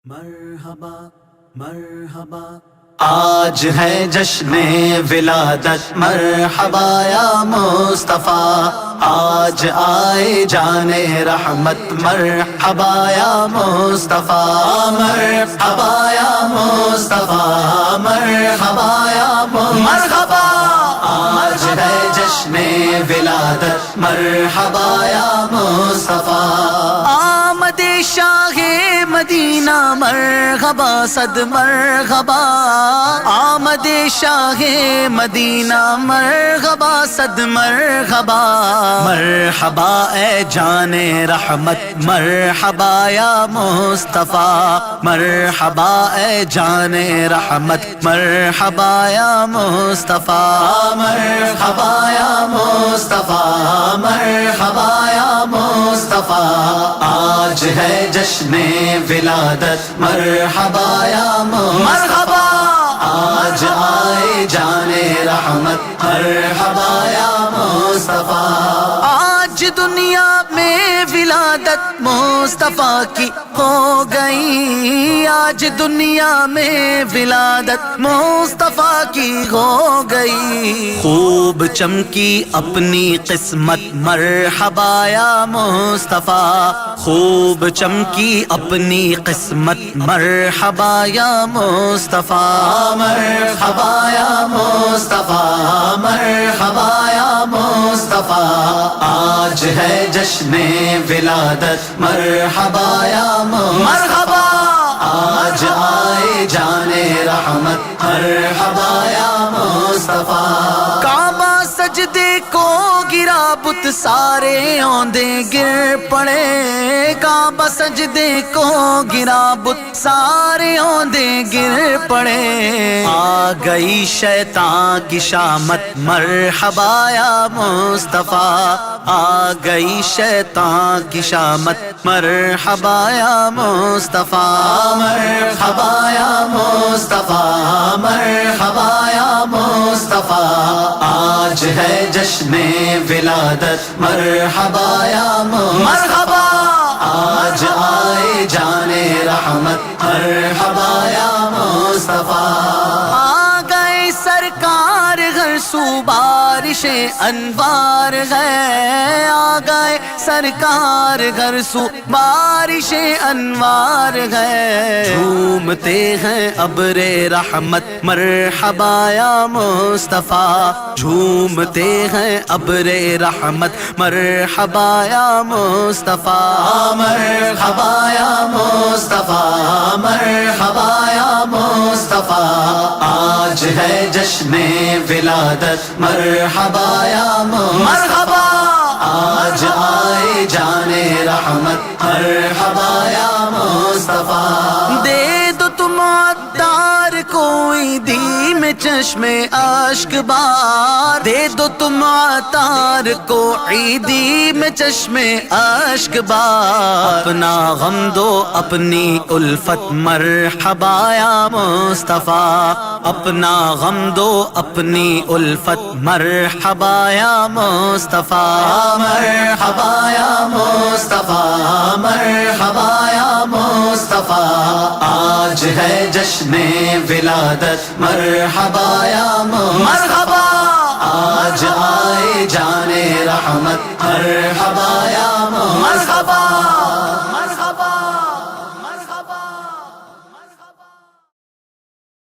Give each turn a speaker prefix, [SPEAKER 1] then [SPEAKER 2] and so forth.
[SPEAKER 1] مرحبا مرحبا آج ہے جشن ولادت مرحبا یا مصطفیٰ آج آئے جان رحمت مرحبا یا مصطفیٰ مرحبا یا مصطفیٰ مرحبا یا مرحبا آج ہے جشن ولادت مرحبا یا مصطفیٰ آمد شاہ مدینہ مرحبا صد مرحبا آمد شاہ مدینہ مرحبا صد مرحبا مرحبا اے جان رحمت مرحبا یا مصطفیٰ مرحبا اے جان رحمت مرحبا یا مصطفیٰ مرحبا یا مصطفیٰ مرحبا یا مصطفیٰ آج ہے جشن ولادت مرحبا یا مرحبا آج آئے جان رحمت مرحبا یا مصطفیٰ آج دنیا میں ولادت مصطفیٰ کی ہو گئی آج دنیا میں ولادت مصطفیٰ کی ہو گئی خوب چمکی اپنی قسمت مرحبا یا مصطفیٰ خوب چمکی اپنی قسمت مرحبا یا مصطفیٰ مرحبا یا مصطفیٰ مرحبا یا مصطفیٰ آج ہے جشن ولادت مرحبا یا مرحبا آج آئے جان رحمت مرحبا یا مصطفیٰ کعبہ سجدے کو گرا بت سارے اوندے گر پڑے کعبہ سجدے کو گرا بت سارے اوندے گر پڑے آ گئی شیطان کی شامت مرحبا یا مصطفیٰ آ گئی شیطان کی شامت مرحبا یا مصطفیٰ مرحبا یا مصطفیٰ مرحبا یا مصطفیٰ آج ہے جشن ولادت مرحبا یا مرحبا آج آئے جان رحمت مرحبا یا مصطفیٰ آ گئے سرکار گھر سو بارش انوار ہے آ گئے سرکار گھر سو بارش انوار ہے جھومتے ہیں ابر رحمت مرحبا یا مصطفیٰ جھومتے ہیں ابر رحمت مرحبا یا مصطفیٰ مرحبا یا مصطفیٰ مرحبا یا مصطفیٰ آج ہے جشن ولادت مرحبا یا مرحبا آج آئے جان رحمت مرحبا یا مصطفیٰ دے دو تم عطار کو عیدی میں چشم اشک بار دے دو تم عطار کو عیدی میں چشم اشک بار اپنا غم دو اپنی الفت مرحبا یا مصطفیٰ اپنا غم دو اپنی الفت مرحبا یا مصطفیٰ مرحبا یا مصطفیٰ مرحبا یا مصطفیٰ آج ہے جشن ولادت مرحبا یا مرحبا آج آئے جان رحمت مرحبا